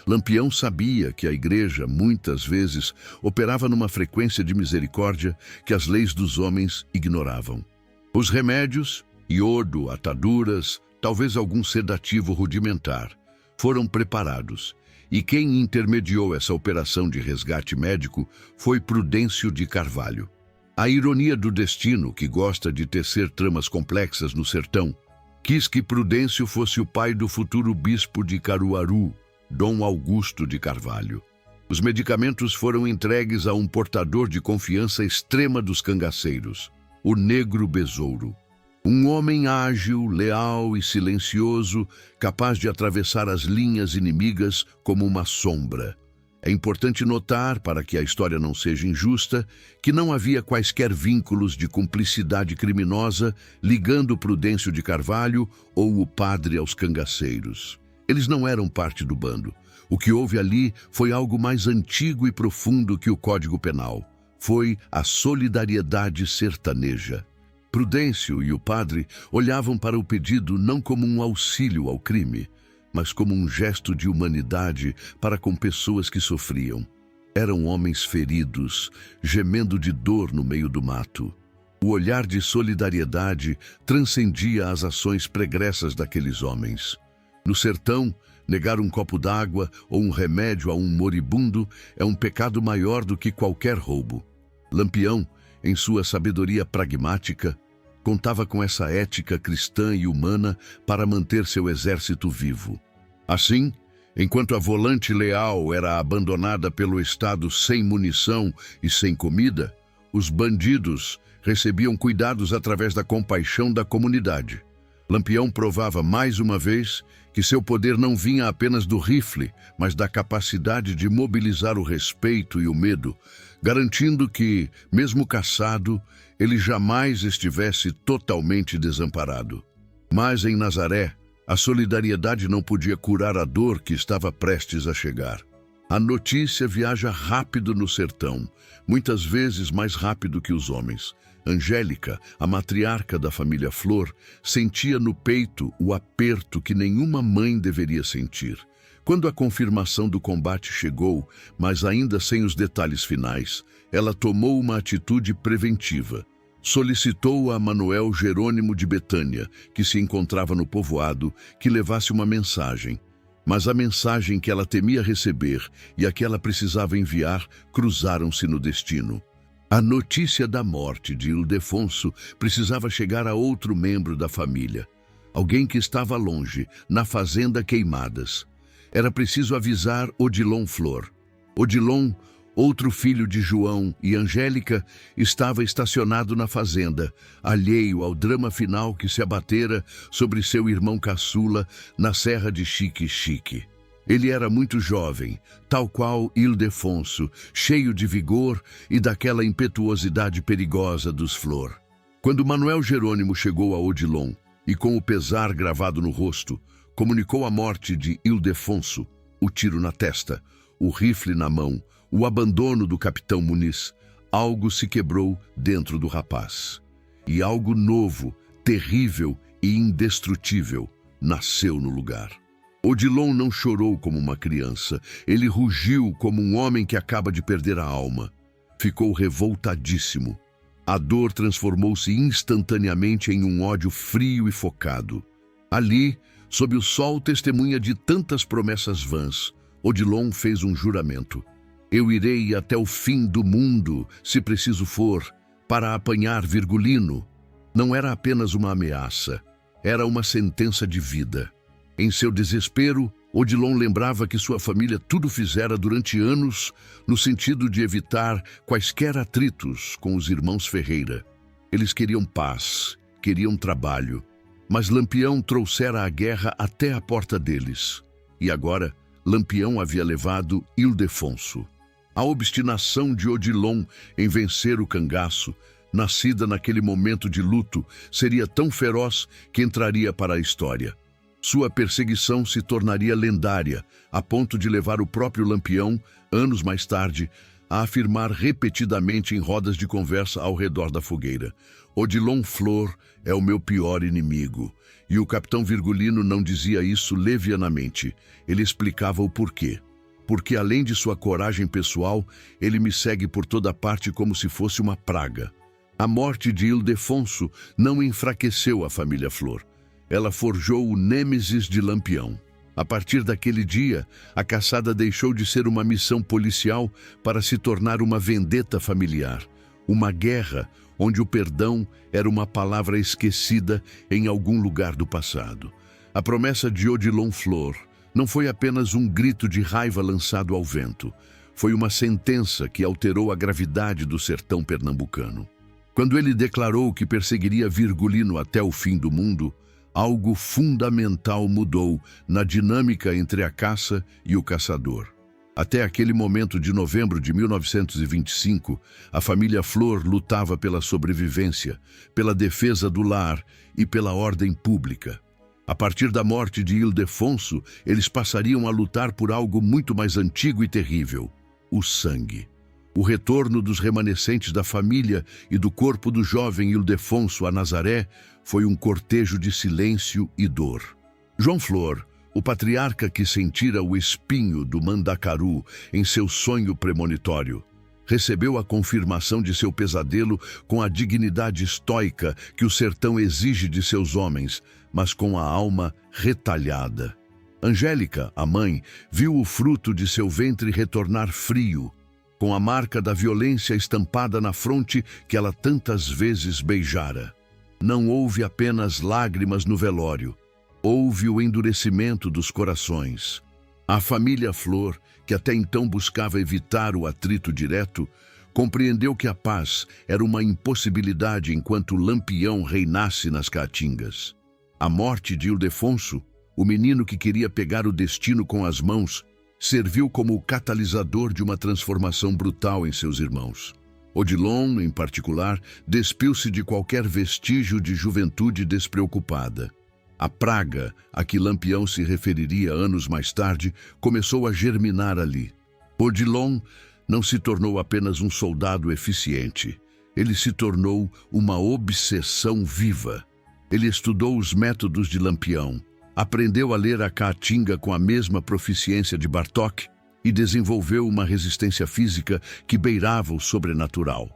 Lampião sabia que a igreja, muitas vezes, operava numa frequência de misericórdia que as leis dos homens ignoravam. Os remédios, iodo, ataduras, talvez algum sedativo rudimentar, foram preparados, e quem intermediou essa operação de resgate médico foi Prudêncio de Carvalho. A ironia do destino, que gosta de tecer tramas complexas no sertão, quis que Prudêncio fosse o pai do futuro bispo de Caruaru, Dom Augusto de Carvalho. Os medicamentos foram entregues a um portador de confiança extrema dos cangaceiros, o Negro Besouro. Um homem ágil, leal e silencioso, capaz de atravessar as linhas inimigas como uma sombra. É importante notar, para que a história não seja injusta, que não havia quaisquer vínculos de cumplicidade criminosa ligando Prudêncio de Carvalho ou o padre aos cangaceiros. Eles não eram parte do bando. O que houve ali foi algo mais antigo e profundo que o Código Penal. Foi a solidariedade sertaneja. Prudêncio e o padre olhavam para o pedido não como um auxílio ao crime, mas como um gesto de humanidade para com pessoas que sofriam. Eram homens feridos, gemendo de dor no meio do mato. O olhar de solidariedade transcendia as ações pregressas daqueles homens. No sertão, negar um copo d'água ou um remédio a um moribundo é um pecado maior do que qualquer roubo. Lampião, em sua sabedoria pragmática, contava com essa ética cristã e humana para manter seu exército vivo. Assim, enquanto a Volante Leal era abandonada pelo Estado sem munição e sem comida, os bandidos recebiam cuidados através da compaixão da comunidade. Lampião provava mais uma vez que seu poder não vinha apenas do rifle, mas da capacidade de mobilizar o respeito e o medo, garantindo que, mesmo caçado, ele jamais estivesse totalmente desamparado. Mas em Nazaré, a solidariedade não podia curar a dor que estava prestes a chegar. A notícia viaja rápido no sertão, muitas vezes mais rápido que os homens. Angélica, a matriarca da família Flor, sentia no peito o aperto que nenhuma mãe deveria sentir. Quando a confirmação do combate chegou, mas ainda sem os detalhes finais, ela tomou uma atitude preventiva. Solicitou a Manuel Jerônimo de Betânia, que se encontrava no povoado, que levasse uma mensagem. Mas a mensagem que ela temia receber e a que ela precisava enviar cruzaram-se no destino. A notícia da morte de Ildefonso precisava chegar a outro membro da família. Alguém que estava longe, na fazenda Queimadas. Era preciso avisar Odilon Flor. Odilon, outro filho de João e Angélica, estava estacionado na fazenda, alheio ao drama final que se abatera sobre seu irmão caçula na serra de Xique-Xique. Ele era muito jovem, tal qual Ildefonso, cheio de vigor e daquela impetuosidade perigosa dos Flor. Quando Manuel Jerônimo chegou a Odilon e, com o pesar gravado no rosto, comunicou a morte de Ildefonso, o tiro na testa, o rifle na mão, o abandono do capitão Muniz, algo se quebrou dentro do rapaz. E algo novo, terrível e indestrutível nasceu no lugar. Odilon não chorou como uma criança, ele rugiu como um homem que acaba de perder a alma. Ficou revoltadíssimo. A dor transformou-se instantaneamente em um ódio frio e focado. Ali, sob o sol testemunha de tantas promessas vãs, Odilon fez um juramento. Eu irei até o fim do mundo, se preciso for, para apanhar Virgulino. Não era apenas uma ameaça, era uma sentença de vida. Em seu desespero, Odilon lembrava que sua família tudo fizera durante anos no sentido de evitar quaisquer atritos com os irmãos Ferreira. Eles queriam paz, queriam trabalho, mas Lampião trouxera a guerra até a porta deles. E agora, Lampião havia levado Ildefonso. A obstinação de Odilon em vencer o cangaço, nascida naquele momento de luto, seria tão feroz que entraria para a história. Sua perseguição se tornaria lendária, a ponto de levar o próprio Lampião, anos mais tarde, a afirmar repetidamente em rodas de conversa ao redor da fogueira: Odilon Flor é o meu pior inimigo. E o capitão Virgulino não dizia isso levianamente, ele explicava o porquê. Porque além de sua coragem pessoal, ele me segue por toda parte como se fosse uma praga. A morte de Ildefonso não enfraqueceu a família Flor. Ela forjou o nêmesis de Lampião. A partir daquele dia, a caçada deixou de ser uma missão policial para se tornar uma vendetta familiar. Uma guerra onde o perdão era uma palavra esquecida em algum lugar do passado. A promessa de Odilon Flor não foi apenas um grito de raiva lançado ao vento. Foi uma sentença que alterou a gravidade do sertão pernambucano. Quando ele declarou que perseguiria Virgulino até o fim do mundo, algo fundamental mudou na dinâmica entre a caça e o caçador. Até aquele momento de novembro de 1925, a família Flor lutava pela sobrevivência, pela defesa do lar e pela ordem pública. A partir da morte de Ildefonso, eles passariam a lutar por algo muito mais antigo e terrível: o sangue. O retorno dos remanescentes da família e do corpo do jovem Ildefonso a Nazaré foi um cortejo de silêncio e dor. João Flor, o patriarca que sentira o espinho do mandacaru em seu sonho premonitório, recebeu a confirmação de seu pesadelo com a dignidade estoica que o sertão exige de seus homens, mas com a alma retalhada. Angélica, a mãe, viu o fruto de seu ventre retornar frio, com a marca da violência estampada na fronte que ela tantas vezes beijara. Não houve apenas lágrimas no velório, houve o endurecimento dos corações. A família Flor, que até então buscava evitar o atrito direto, compreendeu que a paz era uma impossibilidade enquanto Lampião reinasse nas Caatingas. A morte de Ildefonso, o menino que queria pegar o destino com as mãos, serviu como o catalisador de uma transformação brutal em seus irmãos. Odilon, em particular, despiu-se de qualquer vestígio de juventude despreocupada. A praga a que Lampião se referiria anos mais tarde começou a germinar ali. Odilon não se tornou apenas um soldado eficiente. Ele se tornou uma obsessão viva. Ele estudou os métodos de Lampião, aprendeu a ler a caatinga com a mesma proficiência de Bartók e desenvolveu uma resistência física que beirava o sobrenatural.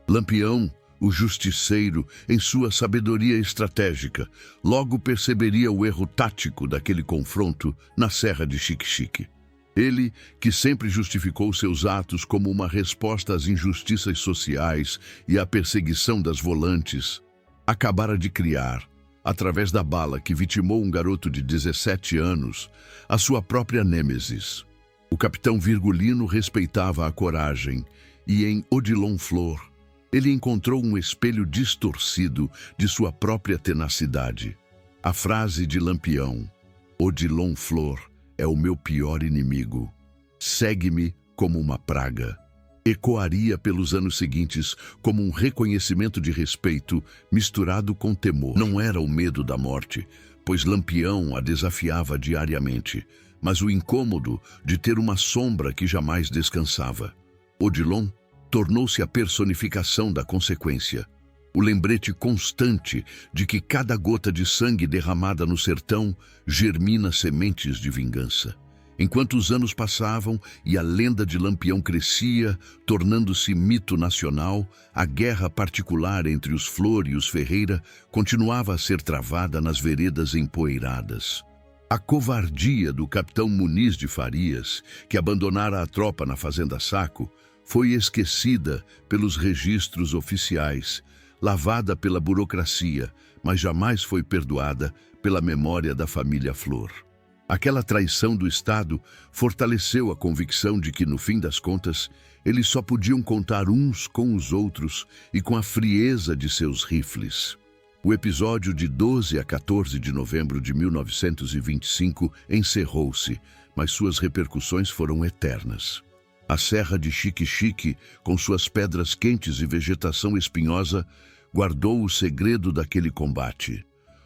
Lampião, o justiceiro, em sua sabedoria estratégica, logo perceberia o erro tático daquele confronto na Serra de Xique-Xique. Ele, que sempre justificou seus atos como uma resposta às injustiças sociais e à perseguição das volantes, acabara de criar, através da bala que vitimou um garoto de 17 anos, a sua própria nêmesis. O capitão Virgulino respeitava a coragem e, em Odilon Flor, ele encontrou um espelho distorcido de sua própria tenacidade. A frase de Lampião, Odilon Flor é o meu pior inimigo, segue-me como uma praga, ecoaria pelos anos seguintes como um reconhecimento de respeito misturado com temor. Não era o medo da morte, pois Lampião a desafiava diariamente, mas o incômodo de ter uma sombra que jamais descansava. Odilon tornou-se a personificação da consequência. O lembrete constante de que cada gota de sangue derramada no sertão germina sementes de vingança. Enquanto os anos passavam e a lenda de Lampião crescia, tornando-se mito nacional, a guerra particular entre os Flor e os Ferreira continuava a ser travada nas veredas empoeiradas. A covardia do capitão Muniz de Farias, que abandonara a tropa na Fazenda Saco, foi esquecida pelos registros oficiais, lavada pela burocracia, mas jamais foi perdoada pela memória da família Flor. Aquela traição do Estado fortaleceu a convicção de que, no fim das contas, eles só podiam contar uns com os outros e com a frieza de seus rifles. O episódio de 12 a 14 de novembro de 1925 encerrou-se, mas suas repercussões foram eternas. A Serra de Xique-Xique, com suas pedras quentes e vegetação espinhosa, guardou o segredo daquele combate.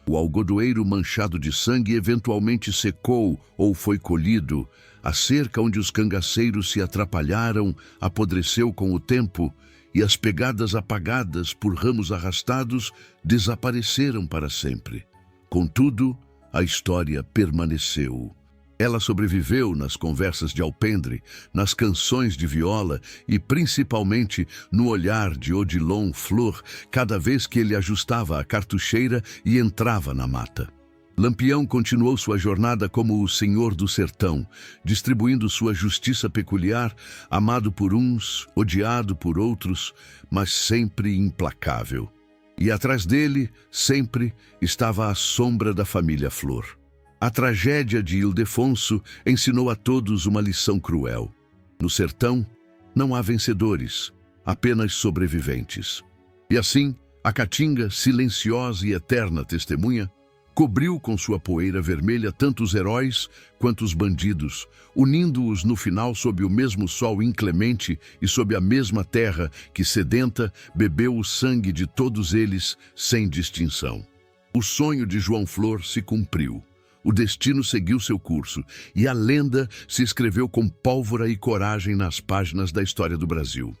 O algodoeiro manchado de sangue eventualmente secou ou foi colhido. A cerca onde os cangaceiros se atrapalharam apodreceu com o tempo e as pegadas apagadas por ramos arrastados desapareceram para sempre. Contudo, a história permaneceu. Ela sobreviveu nas conversas de alpendre, nas canções de viola e principalmente no olhar de Odilon Flor cada vez que ele ajustava a cartucheira e entrava na mata. Lampião continuou sua jornada como o senhor do sertão, distribuindo sua justiça peculiar, amado por uns, odiado por outros, mas sempre implacável. E atrás dele, sempre, estava a sombra da família Flor. A tragédia de Ildefonso ensinou a todos uma lição cruel. No sertão, não há vencedores, apenas sobreviventes. E assim, a Caatinga, silenciosa e eterna testemunha, cobriu com sua poeira vermelha tanto os heróis quanto os bandidos, unindo-os no final sob o mesmo sol inclemente e sob a mesma terra que, sedenta, bebeu o sangue de todos eles sem distinção. O sonho de João Flor se cumpriu. O destino seguiu seu curso e a lenda se escreveu com pólvora e coragem nas páginas da história do Brasil.